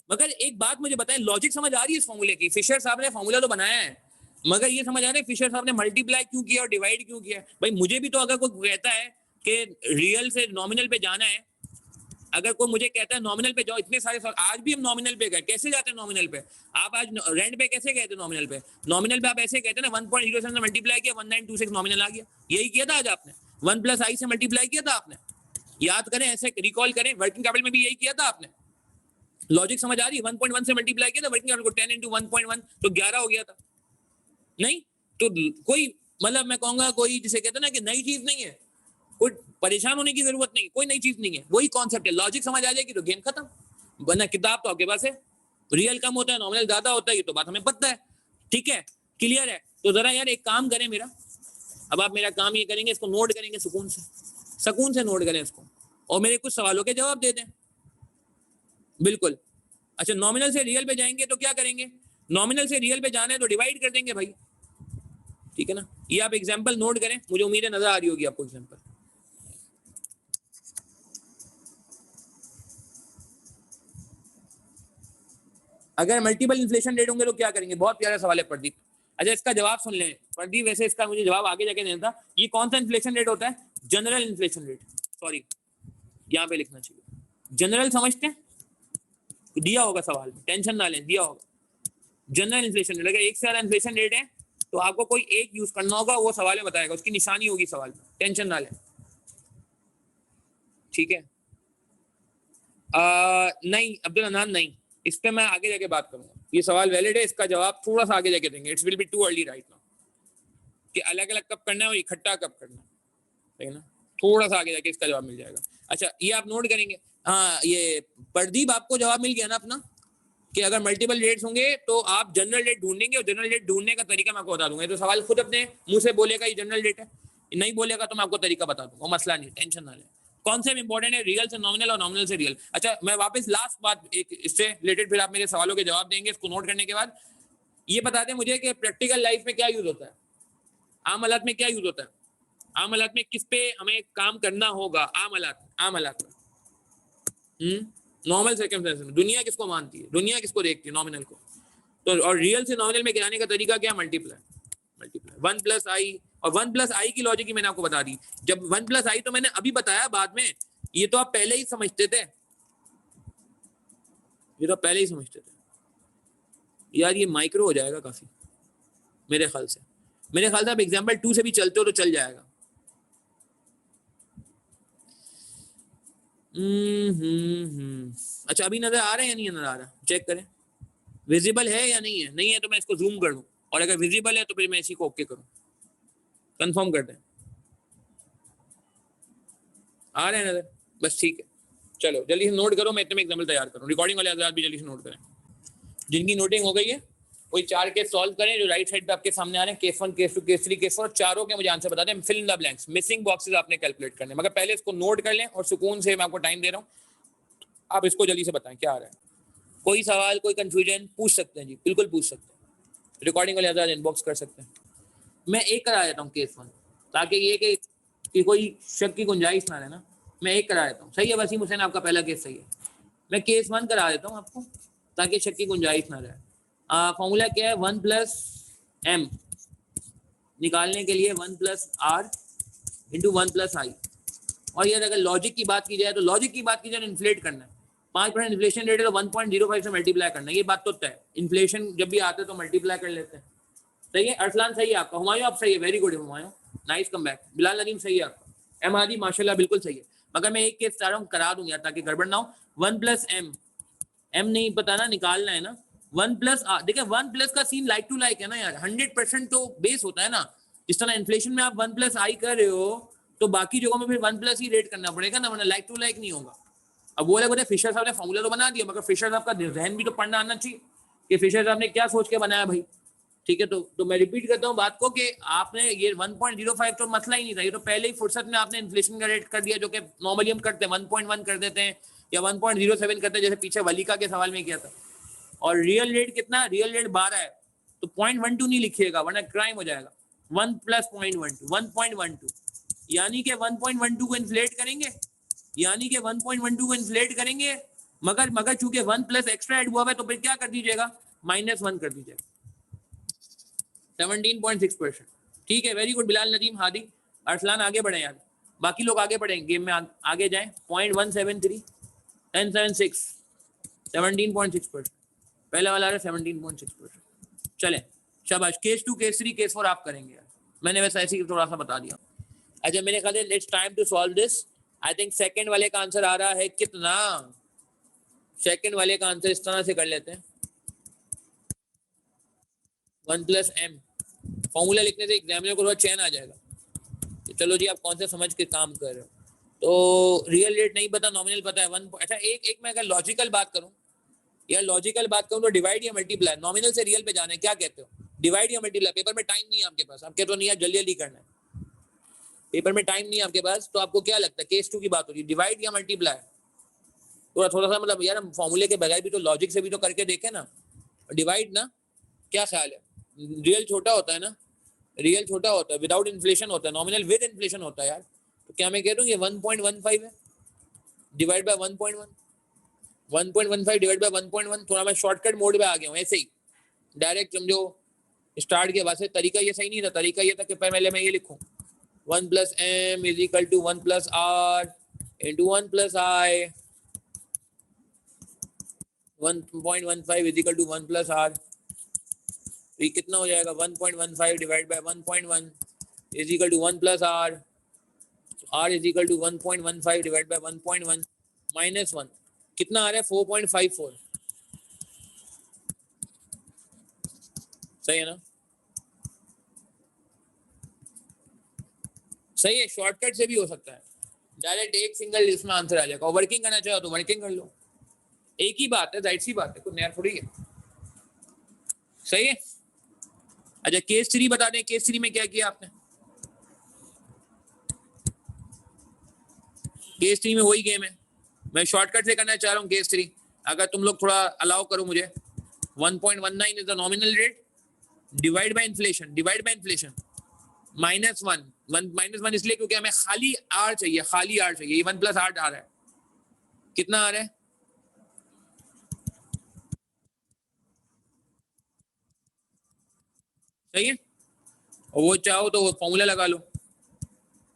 मगर एक बात मुझे बताएं, लॉजिक समझ आ रही है इस फॉर्मूले की? फिशर साहब ने फॉर्मूला तो बनाया है, मगर ये समझ आ रहा है फिशर साहब ने मल्टीप्लाई क्यों किया और डिवाइड क्यों किया? भाई मुझे भी तो अगर कोई कहता है कि रियल से नॉमिनल पे जाना है, अगर कोई मुझे कहता है नॉमिनल पे जाओ, इतने सारे आज भी हम नॉमिनल पे गए, कैसे जाते हैं नॉमिनल पे? आप आज रेंट पे कैसे गए थे नॉमिनल पे? नॉमिनल पे आप ऐसे कहते हैं ना, 1.07 से मल्टीप्लाई किया, 1926 नॉमिनल आ गया, यही किया था आज आपने। 1 प्लस आई से मल्टीप्लाई किया था आपने, याद करें, ऐसे रिकॉल करें, वर्किंग कैपिटल में भी यही किया था आपने। लॉजिक समझ आ रही है? 1.1 से मल्टीप्लाई किया था वर्किंग कैपिटल को, 10 इंटू 1.1 तो 11 हो गया था, नहीं? तो कोई मतलब मैं कहूंगा कोई जिसे कहते हैं ना कि नई चीज नहीं है, कोई परेशान होने की जरूरत नहीं, कोई नई चीज नहीं है, वही कॉन्सेप्ट है। लॉजिक समझ आ जाएगी तो गेम खत्म, वरना किताब तो आपके पास है, रियल कम होता है, नॉमिनल ज्यादा होता है, ये तो बात हमें पता है, ठीक है, क्लियर है। तो जरा यार एक काम करें मेरा, अब आप मेरा काम ये करेंगे, इसको नोट करेंगे सुकून से नोट करें इसको, और मेरे कुछ सवालों के जवाब दे दें। बिल्कुल। अच्छा, नॉमिनल से रियल पे जाएंगे तो क्या करेंगे, नॉमिनल से रियल पे जाना है तो डिवाइड कर देंगे भाई, ठीक है ना। ये आप एग्जांपल नोट करें, मुझे उम्मीद है नजर आ रही होगी आपको एग्जांपल। अगर मल्टीपल इन्फ्लेशन रेट होंगे तो क्या करेंगे, बहुत प्यारा सवाल है प्रदीप। अच्छा, इसका जवाब सुन लें प्रदीप, वैसे इसका मुझे जवाब आगे जाके देना था। ये कौन सा इन्फ्लेशन रेट होता है, जनरल इन्फ्लेशन रेट, सॉरी यहाँ पे लिखना चाहिए, जनरल समझते हैं, दिया होगा सवाल में, टेंशन ना लें, दिया होगा जनरल इन्फ्लेशन रेट। अगर एक से ज्यादा इन्फ्लेशन रेट है तो आपको कोई एक यूज करना होगा, वो सवाल में बताएगा, उसकी निशानी होगी सवाल में, टेंशन ना लें, ठीक है। नहीं अब्दुल अनान नहीं, इस पे मैं आगे जाके बात करूंगा, ये सवाल वैलिड है, इसका जवाब थोड़ा सा आगे जाके देंगे, it's will be too early right now कि अलग अलग कब करना है और इकट्ठा कब करना है ना, थोड़ा सा आगे जाके इसका जवाब मिल जाएगा। अच्छा, ये आप नोट करेंगे। हाँ, ये प्रदीप आपको जवाब मिल गया ना अपना, कि अगर मल्टीपल रेट्स होंगे तो आप जनरल रेट ढूंढेंगे, और जनरल रेट ढूंढने का तरीका मैं आपको बता दूंगा। तो सवाल खुद अपने मुंह से बोलेगा ये जनरल रेट है, नहीं बोलेगा तो मैं आपको तरीका बता दूंगा, वो मसला नहीं, टेंशन ना लें। कॉन्सेप्ट इंपॉर्टेंट है, रियल से नॉमिनल और नॉमिनल से रियल। अच्छा, मैं वापस लास्ट बात एक इससे रिलेटेड, फिर आप मेरे सवालों के जवाब देंगे, इसको नोट करने के बाद ये बता दें मुझे कि प्रैक्टिकल लाइफ में क्या यूज होता है, आम हालात में क्या यूज होता है, आम हालात में किस पे हमें काम करना होगा, आम हालात में, नॉर्मल सर्कमस्टेंसेस में दुनिया किसको मानती है, दुनिया किसको देखती है, नॉमिनल को। तो और रियल से नॉमिनल में गिराने का तरीका क्या, मल्टीप्लाई 1 प्लस आई, और 1 प्लस आई की लॉजिक ही मैंने आपको बता दी। जब 1 प्लस आई तो मैंने अभी बताया, बाद में ये तो आप पहले ही समझते थे, ये तो पहले ही समझते थे यार। ये माइक्रो हो जाएगा काफी मेरे ख्याल से, आप एग्जाम्पल 2 से भी चलते हो तो चल जाएगा। अच्छा, अभी नजर आ रहा है या नहीं नजर आ रहा, चेक करें विजिबल है या नहीं है, नहीं है तो मैं इसको जूम कर दूं, और अगर विजिबल है तो फिर मैं इसी को ओके करूं, कंफर्म कर दें, आ रहे हैं नजर, बस ठीक है। चलो जल्दी से नोट करो, मैं इतने में एग्जाम्पल तैयार करूं, रिकॉर्डिंग वाले आजाद भी जल्दी से नोट करें। जिनकी नोटिंग हो गई है कोई 4 केस सॉल्व करें जो राइट साइड पे आपके सामने आ रहे हैं, केस 1 केस 2 केस 3 केस 4, चारों के मुझे आंसर बता दें, fill in the blanks, missing boxes आपने कैलकुलेट करने, मगर पहले इसको नोट कर लें, और सुकून से मैं आपको टाइम दे रहा हूँ, आप इसको जल्दी से बताएं क्या आ रहा है। कोई सवाल कोई कंफ्यूजन पूछ सकते हैं जी, बिल्कुल पूछ सकते हैं, रिकॉर्डिंग वाले आजाद इनबॉक्स कर सकते हैं। मैं एक करा देता हूँ केस 1, ताकि ये कि कोई शक की गुंजाइश ना रहे ना, मैं एक करा देता हूँ, सही है वसीम हुसैन, आपका पहला केस सही है, मैं केस 1 करा देता हूँ आपको, ताकि शक की गुंजाइश ना रहे। फॉर्मूला क्या है, 1 प्लस एम निकालने के लिए 1 प्लस आर इंटू 1 प्लस आई, और यार अगर लॉजिक की बात की जाए तो इन्फ्लेट करना है, 5% इन्फ्लेशन रेट है तो 1.05 से मल्टीप्लाई करना है, ये बात तो तय है, इन्फ्लेशन जब भी आता है तो मल्टीप्लाई कर लेते हैं, सही है। अरसलान सही है आपका, हुमायूं आप सही है, very good Humayun, nice come back. Bilal Nadeem सही है आपका, एम आदि माशाल्लाह बिल्कुल सही है, मगर मैं एक केस चाह रहा हूँ करा दूं यार, ताकि गड़बड़ ना हो। 1 प्लस एम नहीं पता ना, निकालना है ना, 1 प्लस देखिए 1 प्लस का सीन लाइक टू लाइक है ना यार, 100% तो बेस होता है ना, जिस तरह इन्फ्लेशन में आप 1 प्लस आई कर रहे हो तो बाकी जगहों में फिर 1 प्लस ही रेट करना पड़ेगा ना, वरना लाइक टू लाइक नहीं होगा। अब बोले फिशर साहब ने फॉर्मूला तो बना दिया, मगर फिशर साहब का जहन भी तो पढ़ना आना चाहिए कि फिशर साहब ने क्या सोच के बनाया भाई, ठीक है। तो मैं रिपीट करता हूँ बात को कि आपने ये 1.05 तो मसला ही नहीं था, ये तो पहले ही फुर्सत में आपने इन्फ्लेशन का रेट कर दिया, जो कि नॉर्मली हम करते हैं 1.1 कर देते हैं या 1.07 करते हैं, जैसे पीछे वलीका के सवाल में किया था। और रियल रेट कितना, रियल रेट 12 है, तो 0.12 नहीं लिखिएगा वरना क्राइम हो जाएगा। 1 प्लस 0.12 1.12, यानी कि 1.12 को इन्फ्लेट करेंगे, मगर चूंकि 1 प्लस एक्स्ट्रा ऐड हुआ है तो फिर क्या कर दीजिएगा, -1 कर दीजिएगा, 17.6%, ठीक है। वेरी गुड बिलाल नदीम हादी अरसलान, आगे बढ़े यार, बाकी लोग आगे बढ़ें, गेम में आगे जाएं। 0.173 1076 17.6%, पहला वाला है 17.6%, चले शाबाश। केस 2 केस 3 केस 4 आप करेंगे यार, मैंने वैसा ऐसे ही थोड़ा सा बता दिया। अच्छा मेरे ख्याल है let's time to solve this. I think second वाले का आंसर आ रहा है कितना, सेकंड वाले का आंसर इस तरह से कर लेते हैं, 1 प्लस एम, फॉर्मूला लिखने से एग्जामिनर को थोड़ा चैन आ जाएगा तो चलो जी आप कौन से समझ के काम कर रहे हो। तो रियल रेट नहीं पता, नॉमिनल पता है 1। अच्छा एक मैं अगर लॉजिकल बात करूं या लॉजिकल बात करूं तो डिवाइड या मल्टीप्लाई, नॉमिनल से रियल पे जाना है, क्या कहते हो, डिवाइड या मल्टीप्लाई। पेपर में टाइम नहीं है आपके पास, आपके तो नहीं है, जल्दी जल्दी करना है, पेपर में टाइम नहीं है आपके पास, तो आपको क्या लगता है केस 2 की बात होगी, डिवाइड या मल्टीप्लाई। थोड़ा सा मतलब यार फॉर्मूले के बगैर भी तो लॉजिक से भी तो करके देखे ना। डिवाइड ना, क्या ख्याल है, रियल छोटा होता है ना, रियल छोटा होता है, विदाउट इन्फ्लेशन होता है, नॉमिनल विद इन्फ्लेशन होता है यार। तो क्या मैं कह दूं ये 1.15 है, डिवाइड बाय 1.1, 1.15 डिवाइड बाय 1.1। थोड़ा मैं शॉर्टकट मोड में आ गया हूँ, ऐसे ही डायरेक्ट समझो, स्टार्ट के बाद से तरीका ये सही नहीं था, तरीका ये था कि पहले मैं ये लिखूं 1 plus M is equal to 1 plus R into 1 plus I, 1.15 is equal to 1 plus R. तो ये कितना हो जाएगा 1.15 divide by 1.1 is equal to 1 plus R, R is equal to 1.15 divide by 1.1 minus 1, कितना आ रहा है 4.54, सही है ना, सही है। शॉर्टकट से भी हो सकता है, डायरेक्ट एक सिंगल इसमें आंसर आ जाएगा, और वर्किंग करना चाहो तो वर्किंग कर लो, एक ही बात है, जाहिर सी बात है, कुछ नया थोड़ी है, सही है। अच्छा केस 3 बता दें, केस 3 में क्या किया आपने, केस 3 में वही गेम है, मैं शॉर्टकट से करना चाह रहा हूँ केस 3, अगर तुम लोग थोड़ा अलाउ करो मुझे। 1.19 is the nominal rate, divide by inflation, divide by inflation minus 1, minus 1 इसलिए क्योंकि हमें खाली आर चाहिए, खाली आर चाहिए, 1 प्लस आर आ रहा है, कितना आ रहा है, सही है। और वो चाहो तो फॉर्मूला लगा लो,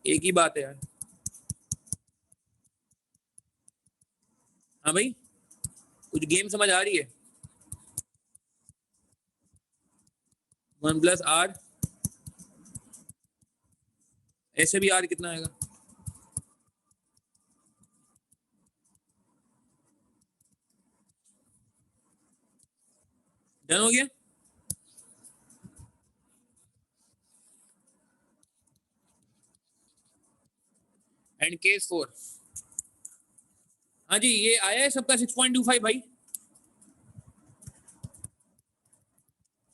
एक ही बात है यार। हाँ भाई, कुछ गेम समझ आ रही है, 1 प्लस आर, ऐसे भी आर कितना आएगा, डन हो गया। एंड केस 4, हाँ जी ये आया है सबका 6.25 भाई।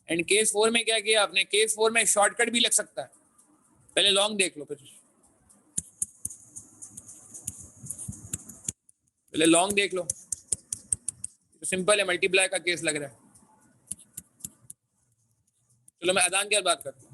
एंड केस 4 में क्या किया आपने, केस 4 में शॉर्टकट भी लग सकता है, पहले लॉन्ग देख लो, फिर पहले लॉन्ग देख लो, तो सिंपल है, मल्टीप्लाई का केस लग रहा है। चलो मैं अजान के बाद बात करता हूँ।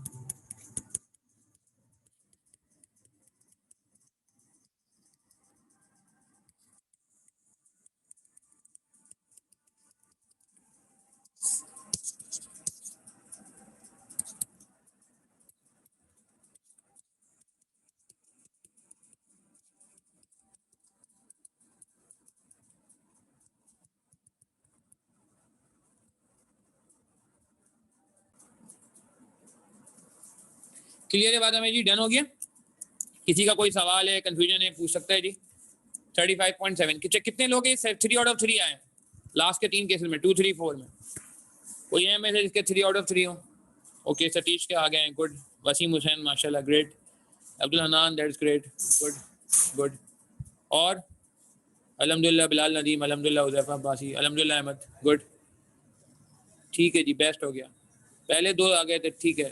क्लियर है बात हमें जी, डन हो गया। किसी का कोई सवाल है, कंफ्यूजन है, पूछ सकता है जी। 35.7 कितने लोग हैं, 3 आउट ऑफ 3 आए लास्ट के 3 केसेस में, 2, 3, 4 में, कोई है में से जिसके 3 आउट ऑफ 3 हो। ओके सतीश के आ गए हैं, गुड। वसीम हुसैन माशाल्लाह great, Abdul Hanan that's great, good good. और अल्हम्दुलिल्लाह बिलाल नदीम, अल्हम्दुलिल्लाह हुज़ैफा अब्बासी, अल्हम्दुलिल्लाह अहमद, गुड, ठीक है जी, बेस्ट हो गया। पहले 2 आ गए थे, ठीक है,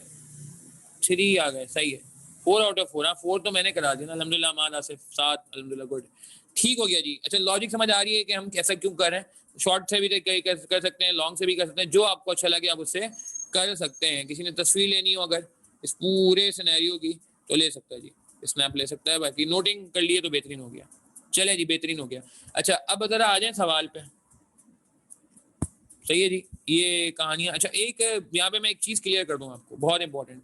3 आ गए, सही है। 4 आउट ऑफ 4, हाँ 4 तो मैंने करा दिया ना, अल्हम्दुलिल्लाह अमान आसिफ 7, अल्हम्दुलिल्लाह गुड, ठीक हो गया जी। अच्छा लॉजिक समझ आ रही है कि हम कैसा क्यों कर रहे हैं, शॉर्ट से भी कर सकते हैं, लॉन्ग से भी कर सकते हैं, जो आपको अच्छा लगे आप उससे कर सकते हैं। किसी ने तस्वीर लेनी हो अगर इस पूरे सिनेरियो की तो ले सकता है जी, स्नैप ले सकता है, बाकी नोटिंग कर लिए तो बेहतरीन हो गया। चले जी, बेहतरीन हो गया। अच्छा अब जरा आ जाए सवाल पे, सही है जी, ये कहानियां। अच्छा एक यहाँ पे मैं एक चीज़ क्लियर कर दूँ आपको, बहुत इंपॉर्टेंट,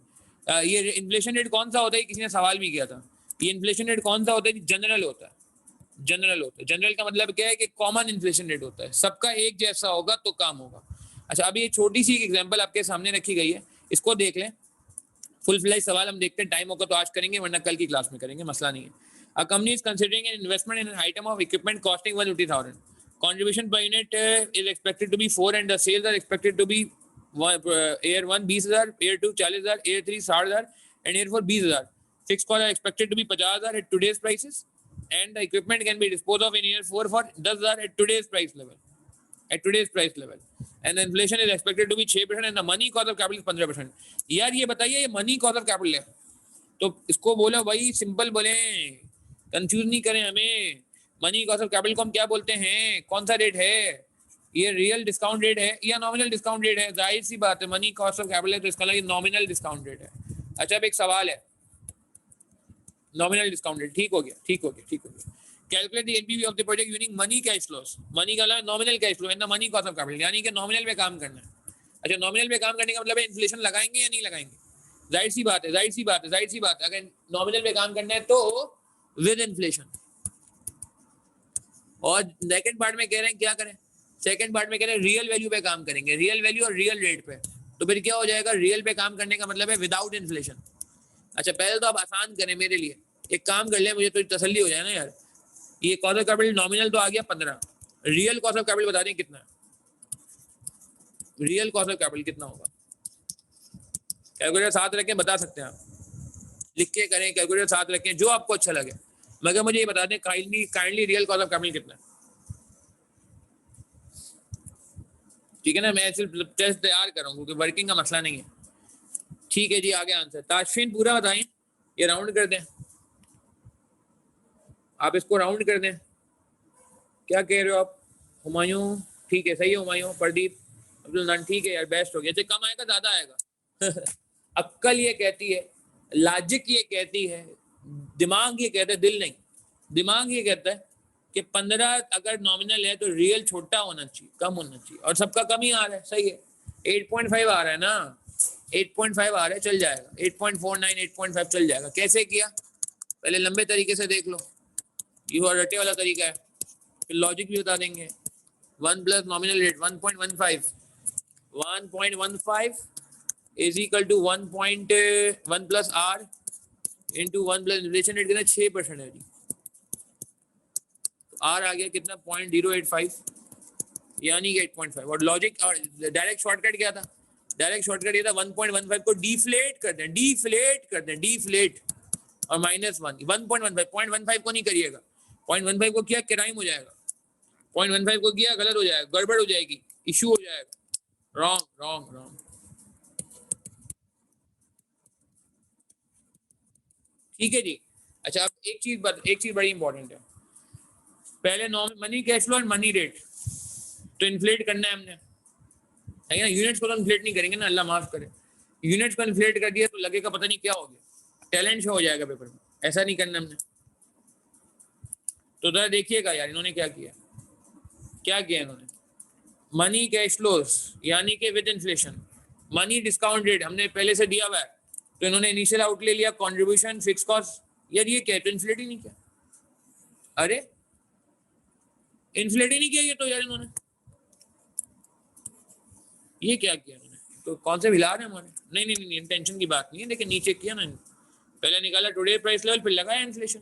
ये इन्फ्लेशन रेट कौन सा होता है, किसी ने सवाल भी किया था, ये इन्फ्लेशन रेट कौन सा होता है, जनरल होता है, जनरल होता है। जनरल का मतलब क्या है कि कॉमन इन्फ्लेशन रेट होता है, सबका एक जैसा होगा तो काम होगा। अच्छा अभी ये छोटी सी एग्जांपल आपके सामने रखी गई है, इसको देख लें, फुल फ्लैश सवाल हम देखते हैं, टाइम होगा तो आज करेंगे वरना कल की क्लास में करेंगे, मसला नहीं है। A company is considering an investment in an item of equipment costing 150,000. Contribution per unit is expected to be 4 and the sales are expected to be Air 1 20,000, Air 2 40,000, Air 3 60,000 and Air 4 20,000. Fixed costs are expected to be 50,000 at today's prices and the equipment can be disposed of in Air 4 for 10,000 at today's price level. at today's price level and the inflation is expected to be 6% and the money cost of capital is 15%. यार ये बताइए, ये money cost of capital है, तो इसको बोलो भाई, simple बोले, कंफ्यूज नहीं करें हमें। मनी कॉस्ट ऑफ कैपिटल को हम क्या बोलते हैं, कौन सा रेट है, ये रियल डिस्काउंट रेट है या नॉमिनल डिस्काउंट रेट है? जाहिर सी बात है, मनी कॉस्ट ऑफ कैपिटल है तो इसका मतलब नॉमिनल डिस्काउंट रेट है। अच्छा, अब एक सवाल है, नॉमिनल डिस्काउंट रेट, ठीक हो गया, ठीक हो गया, ठीक हो गया। Calculate the NPV of the project using money cash flows, money का nominal cash flow and the money cost of capital, यानी कि नॉमिनल पे काम करना है। अच्छा, नॉमिनल पे काम करने का मतलब है इन्फ्लेशन लगाएंगे या नहीं लगाएंगे? जाहिर सी बात है, जाहिर सी बात है, जाहिर सी बात है, अगर नॉमिनल पे काम करना है तो विद इन्फ्लेशन। और सेकंड पार्ट में कह रहे हैं क्या करें, सेकंड पार्ट में कह रहे हैं रियल वैल्यू पे काम करेंगे, रियल वैल्यू और रियल रेट पे। तो फिर क्या हो जाएगा, रियल पे काम करने का मतलब है विदाउट इन्फ्लेशन। अच्छा, पहले तो आप आसान करें मेरे लिए, एक काम कर ले, मुझे तो तसल्ली हो जाए ना यार। ये कॉस्ट ऑफ कैपिटल नॉमिनल तो आ गया 15, रियल कॉस्ट ऑफ कैपिटल बता दें कितना है, रियल कॉस्ट ऑफ कैपिटल कितना होगा? कैलकुलेटर साथ रखें, बता सकते हैं आप, लिख के करें, कैलकुलेटर साथ रखें, जो आपको अच्छा लगे, मगर मुझे ये बता दें kindly real cost of capital कितना है? ठीक है ना, मैं सिर्फ टेस्ट तैयार करूँ क्योंकि वर्किंग का मसला नहीं है। ठीक है जी, आगे आंसर ताशफीन पूरा बताएं, ये राउंड कर दें, आप इसको राउंड कर दें। क्या कह रहे हो आप? हुमायूं, ठीक है, सही है हुमायूं। प्रदीप, अब्दुल नान, ठीक है यार, बेस्ट हो गया। जैसे कम आएगा ज्यादा आएगा अक्ल ये कहती है, लॉजिक ये कहती है, दिमाग ये कहता है, दिल नहीं, दिमाग ये कहता है कि 15 अगर नॉमिनल है तो रियल छोटा होना चाहिए, कम होना चाहिए, और सबका कम ही आ रहा है, सही है। 8.5 आ रहा है ना, 8.5 आ रहा है, चल जाएगा। 8.49, 8.5 चल जाएगा। कैसे किया, पहले लंबे तरीके से देख लो, ये रटे वाला तरीका है, फिर लॉजिक भी बता देंगे। 1 plus nominal rate 1.15, 1.15 is equal to 1.1 plus R into 1 plus inflation rate कितना 6% है जी, तो आर आ गया कितना 0.085 यानी कि 8.5। और लॉजिक और डायरेक्ट शॉर्टकट क्या था, डायरेक्ट शॉर्टकट ये था 1.15 को डिफ्लेट कर दें, डिफ्लेट कर दें, डिफ्लेट और -1 1.15, 0.15 को नहीं करिएगा, 0.15 को किया क्राइम हो जाएगा, 0.15 को किया गलत हो जाएगा, गड़बड़ हो जाएगी, इशू हो जाएगा, रॉन्ग रॉन्ग रॉन्ग। ठीक है जी। अच्छा, अब एक चीज बड़ी इंपॉर्टेंट है, पहले मनी कैश फ्लो और मनी रेट तो इन्फ्लेट करना है हमने, है ना। यूनिट्स को तो इन्फ्लेट नहीं करेंगे ना, अल्लाह माफ करे, यूनिट्स को इन्फ्लेट कर दिया तो लगेगा पता नहीं क्या हो गया, टैलेंट शो हो जाएगा पेपर में, ऐसा नहीं करना हमने। तो जरा देखिएगा यार इन्होंने क्या किया, क्या किया इन्होंने, मनी कैश फ्लोस यानी कि with inflation, money discount rate हमने पहले से दिया हुआ है, तो इन्होंने इनिशियल आउटले लिया, कंट्रीब्यूशन, फिक्स कॉस्ट, यार ये क्या, तो इन्फ्लेट ही नहीं किया, अरे इन्फ्लेट ही नहीं किया ये तो यार इन्होंने, ये क्या किया इन्होंने, तो कौन से हिला रहे हैं हमारे, नहीं नहीं नहीं, टेंशन की बात नहीं है, लेकिन नीचे किया ना, पहले निकाला टुडे प्राइस लेवल, फिर लगाया इन्फ्लेशन,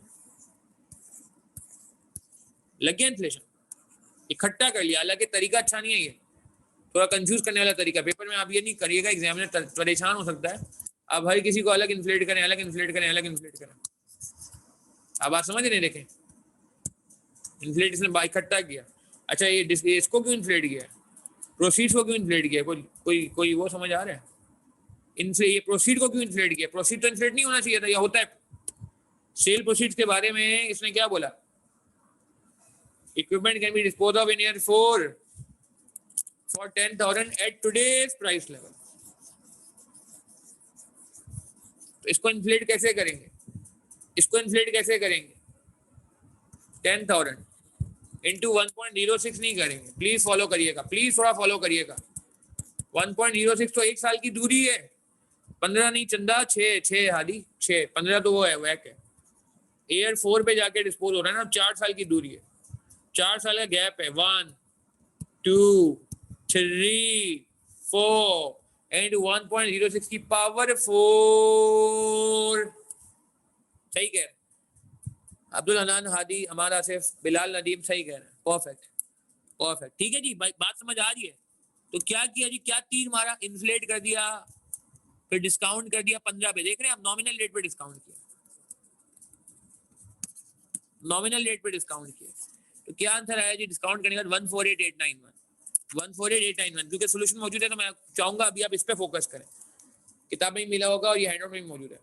लग गया इन्फ्लेशन, इकट्ठा कर लिया। हालांकि तरीका अच्छा नहीं है ये, थोड़ा कंफ्यूज करने वाला तरीका, पेपर में आप ये नहीं करिएगा, एग्जामिनर परेशान हो सकता है, आप हर किसी को अलग इन्फ्लेट करें, अलग इन्फ्लेट करें, अलग इन्फ्लेट करें, आप बात समझ नहीं, देखें इन्फ्लेट इसने इकट्ठा किया। अच्छा, ये इसको क्यों इन्फ्लेट किया, प्रोसीड्स को क्यों इन्फ्लेट किया, कोई वो समझ आ रहा है, इनसे ये प्रोसीड को क्यों इन्फ्लेट किया, प्रोसीड तो इन्फ्लेट नहीं होना चाहिए था, या होता है। सेल प्रोसीड्स के बारे में इसने क्या बोला, equipment can be dispose of in year 4 for 10,000 at today's price level। तो इसको इन्फ्लेट कैसे करेंगे, इसको इन्फ्लेट कैसे करेंगे, 10,000 इंटू 1.06 नहीं करेंगे, प्लीज फॉलो करिएगा, प्लीज थोड़ा फॉलो करिएगा। 1.06 तो एक साल की दूरी है, 15 नहीं चंदा, 6 हादी 6, 15 तो वो है वैक है, ईयर 4 पे जाके डिस्पोज हो रहा है ना, 4 साल की दूरी है, 4 साल का गैप है, 1 2 3 4 एंड 1.06 की पावर 4, सही कह रहे हैं अब्दुल हनान, हादी, हमारा सिर्फ बिलाल, नदीम, सही कह रहे हैं, परफेक्ट परफेक्ट। ठीक है जी, बात समझ आ रही है। तो क्या किया जी, क्या तीर मारा, इन्फ्लेट कर दिया, फिर डिस्काउंट कर दिया 15 पे, देख रहे हैं आप, नॉमिनल रेट पे डिस्काउंट किया, नॉमिनल रेट पे डिस्काउंट किया, तो क्या आंसर आया जी, डिस्काउंट करने के बाद 148,891, 148891, क्योंकि सोल्यूशन मौजूद है तो मैं चाहूंगा अभी आप इस पे फोकस करें। किताब में भी मिला होगा और ये हैंडआउट में भी मौजूद है।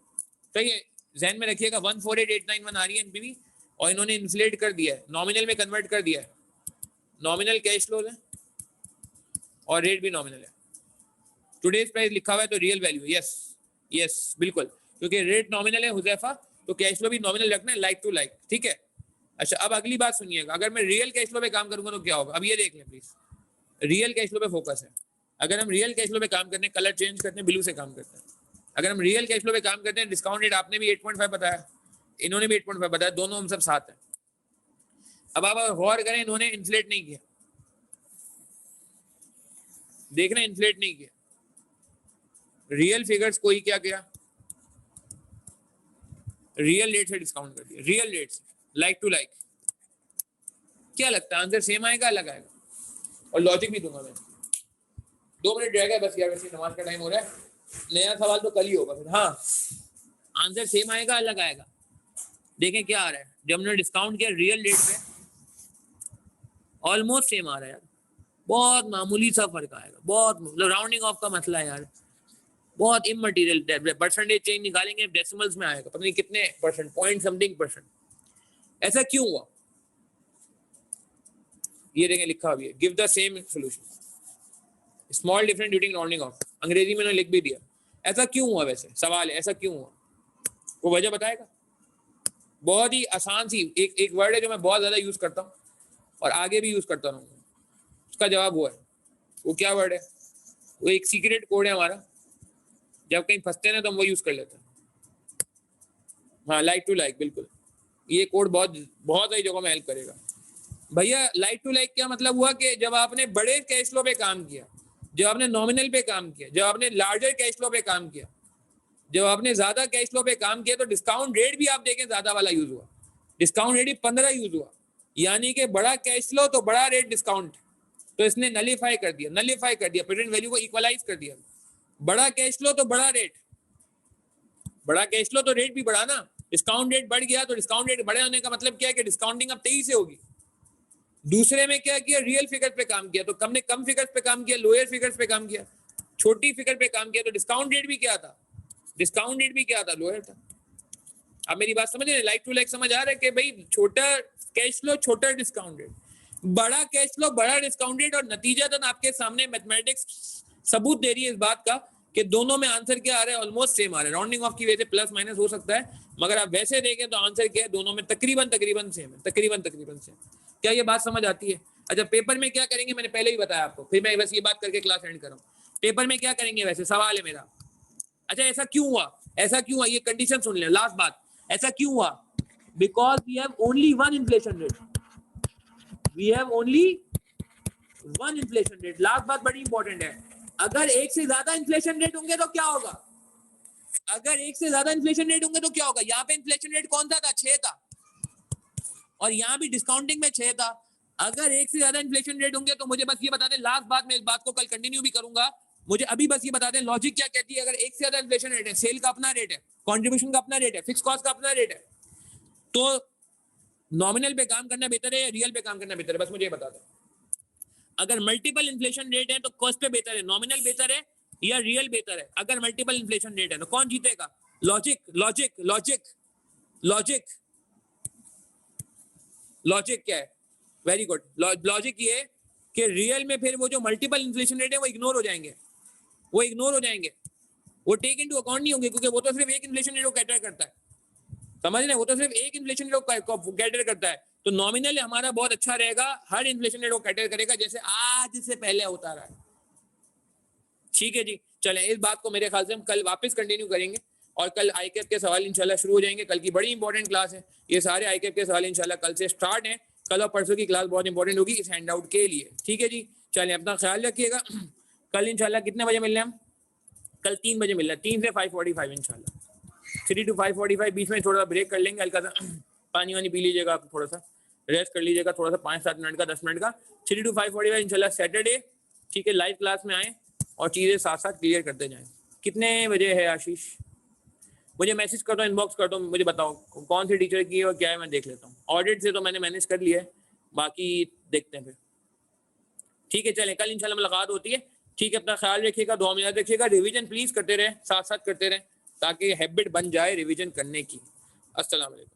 तो ये जहन में रखिएगा 148891 आ रही है एनपीवी और इन्होंने इन्फ्लेट कर दिया है, नॉमिनल में कन्वर्ट कर दिया है। नॉमिनल कैश फ्लोज है और रेट भी नॉमिनल है। टुडेज प्राइस लिखा हुआ है तो रियल वैल्यू, यस यस बिल्कुल, क्योंकि रेट नॉमिनल है हुजैफा, तो कैश फ्लो भी नॉमिनल रखना है, लाइक टू लाइक, ठीक है। अच्छा अब अगली बात सुनिएगा, अगर मैं रियल कैश फ्लो पे काम करूंगा तो क्या होगा, अब ये देख लें प्लीज। रियल कैश फ्लो पे फोकस है। अगर हम रियल कैश फ्लो पे काम करते हैं, कलर चेंज करते हैं, ब्लू से काम करते हैं। अगर हम रियल कैश फ्लो पे काम करते हैं, डिस्काउंट रेट आपने भी 8.5 बताया, इन्होंने भी 8.5 बताया, दोनों हम सब साथ हैं। अब आप गौर करें, इन्होंने इन्फ्लेट नहीं किया, देखना इन्फ्लेट नहीं किया। रियल फिगर्स कोई क्या किया, रियल रेट से डिस्काउंट कर दिया, रियल रेट से लाइक टू लाइक। क्या लगता है आंसर सेम आएगा अलग आएगा? और लॉजिक भी दूंगा मैं। 2 मिनट रह गए बस यार, वैसे नमाज का टाइम हो रहा है, नया सवाल तो कल ही होगा फिर। हाँ आंसर सेम आएगा अलग आएगा? देखें क्या आ रहा है, जब हमने डिस्काउंट किया रियल रेट पे ऑलमोस्ट सेम आ रहा है यार, बहुत मामूली सा फर्क आएगा, बहुत मतलब राउंडिंग ऑफ का मसला है यार, बहुत इमटेरियल। परसेंटेज चेंज निकालेंगे डेसिमल्स में आएगा, पता नहीं कितने परसेंट, पॉइंट समथिंग परसेंट। ऐसा क्यों हुआ? ये देखें लिखा हुआ है, give the same solution, small difference during rounding off, अंग्रेजी में उन्होंने लिख भी दिया। ऐसा क्यों हुआ? वैसे सवाल है ऐसा क्यों हुआ, वो वजह बताएगा। बहुत ही आसान सी एक वर्ड है जो मैं बहुत ज्यादा यूज करता हूँ और आगे भी यूज करता रहूँगा, उसका जवाब वो है। वो क्या वर्ड है? वो एक सीक्रेट कोड है हमारा, जब कहीं फंसते हैं ना तो हम वो यूज कर लेते हैं। हाँ लाइक टू लाइक, बिल्कुल ये कोड बहुत बहुत सारी जगहों में हेल्प करेगा भैया। लाइक टू लाइक क्या मतलब हुआ कि जब आपने बड़े कैश फ्लो पे काम किया, जब आपने नॉमिनल पे काम किया, जब आपने लार्जर कैश फ्लो पे काम किया, जब आपने ज्यादा कैश फ्लो पे काम किया, तो डिस्काउंट रेट भी आप देखें ज्यादा वाला यूज हुआ। डिस्काउंट रेट ही 15 यूज हुआ, यानी कि बड़ा कैश फ्लो तो बड़ा रेट डिस्काउंट, तो इसने नलीफाई कर दिया, नलीफाई कर दिया, प्रेजेंट वैल्यू को इक्वलाइज कर दिया। बड़ा कैश फ्लो तो बड़ा रेट, बड़ा कैश फ्लो तो रेट भी बढ़ा ना, डिस्काउंट रेट बढ़ गया तो डिस्काउंट रेट बड़े होने का मतलब क्या है कि डिस्काउंटिंग अब 23 से होगी। दूसरे में क्या किया, रियल फिगर पे काम किया, तो हमने कम फिगर्स पे काम किया, लोअर फिगर्स पे काम किया, छोटी फिगर पे काम किया, तो डिस्काउंट रेट भी क्या था, डिस्काउंट रेट भी क्या था, लोअर था। अब मेरी बात समझ रहे हैं, लाइक टू लाइक समझ आ रहा है कि भाई छोटा कैश फ्लो छोटा डिस्काउंट रेट, बड़ा कैश फ्लो बड़ा डिस्काउंट रेट, और नतीजतन आपके सामने मैथमेटिक्स सबूत दे रही है इस बात का कि दोनों में आंसर क्या आ रहा है, ऑलमोस्ट सेम आ रहा है। राउंडिंग ऑफ की वजह से प्लस माइनस हो सकता है, मगर आप वैसे देखें तो आंसर क्या है, दोनों में तकरीबन तकरीबन सेम है, तकरीबन तकरीबन सेम। क्या ये बात समझ आती है? अच्छा पेपर में क्या करेंगे मैंने पहले ही बताया आपको, फिर मैं बस ये बात करके क्लास एंड करूँ। पेपर में क्या करेंगे वैसे सवाल है मेरा। अच्छा ऐसा क्यों हुआ, ऐसा क्यों हुआ, ये कंडीशन सुन ले, लास्ट बात, ऐसा क्यों हुआ? Because we have only one inflation rate, we have only one inflation rate. Last बात बड़ी इंपॉर्टेंट है, अगर एक से ज्यादा इन्फ्लेशन रेट होंगे तो क्या होगा, अगर एक से ज्यादा इन्फ्लेशन रेट होंगे तो क्या होगा। यहाँ पे इन्फ्लेशन रेट कौन सा था, 6 था, और यहाँ भी डिस्काउंटिंग में 6 था। अगर एक से ज्यादा इन्फ्लेशन रेट होंगे तो मुझे बस ये बता दें, लास्ट बात, मैं इस बात को कल कंटिन्यू भी करूंगा, मुझे अभी बस ये बता दें लॉजिक क्या कहती है। अगर एक से ज्यादा इन्फ्लेशन रेट है, सेल का अपना रेट है, कॉन्ट्रीब्यूशन का अपना रेट है, फिक्स कॉस्ट का अपना रेट है, तो नॉमिनल पे काम करना बेहतर है या रियल पे काम करना बेहतर है, बस मुझे ये बता दें। अगर मल्टीपल इन्फ्लेशन रेट है तो कॉस्ट पे बेहतर है, नॉमिनल बेहतर है या रियल बेहतर है? अगर मल्टीपल इन्फ्लेशन रेट है तो कौन जीतेगा? Logic logic logic logic logic क्या है? वेरी गुड, लॉजिक ये है कि रियल में फिर वो जो मल्टीपल इन्फ्लेशन रेट है वो इग्नोर हो जाएंगे, वो इग्नोर हो जाएंगे, वो टेक इनटू अकाउंट नहीं होंगे, क्योंकि वो तो सिर्फ एक इन्फ्लेशन रेट को कैटर करता है, समझ रहे हैं, वो तो सिर्फ एक इन्फ्लेशन रेट को कैटर करता है। तो नॉमिनल हमारा बहुत अच्छा रहेगा, हर इन्फ्लेशन रेट को कैटर करेगा, जैसे आज से पहले होता रहा है। ठीक है जी, चलें इस बात को मेरे ख्याल से हम कल वापस कंटिन्यू करेंगे, और कल आईकेएफ के सवाल इंशाल्लाह शुरू हो जाएंगे। कल की बड़ी इंपॉर्टेंट क्लास है, ये सारे आईकेएफ के सवाल इंशाल्लाह कल से स्टार्ट हैं। कल और परसों की क्लास बहुत इंपॉर्टेंट होगी इस हैंड आउट के लिए। ठीक है जी, चलें अपना ख्याल रखिएगा। कल इंशाल्लाह कितने बजे मिलने हम? कल 3 बजे मिलना है, 3 से 5:45 इंशाल्लाह, 3 to 5:45, बीच में थोड़ा सा ब्रेक कर लेंगे, हल्का सा पानी वानी पी लीजिएगा, आप थोड़ा सा रेस्ट कर लीजिएगा, थोड़ा सा 5-7 मिनट का, 10 मिनट का। 3 to 5:45 इंशाल्लाह सैटरडे, ठीक है, लाइव क्लास में आए और चीज़ें साथ साथ क्लियर करते जाएं। कितने बजे है आशीष? मुझे मैसेज कर दो, इनबॉक्स कर दो, मुझे बताओ कौन सी टीचर की है और क्या है, मैं देख लेता हूँ। ऑडिट से तो मैंने मैनेज कर लिया है, बाकी देखते हैं फिर। ठीक है, चलें कल इंशाल्लाह मुलाकात होती है। ठीक है, अपना ख्याल रखिएगा, दुआ में याद रखिएगा, रिवीजन प्लीज करते रहें, साथ साथ करते रहें ताकि हैबिट बन जाए रिवीजन करने की। अस्सलाम वालेकुम।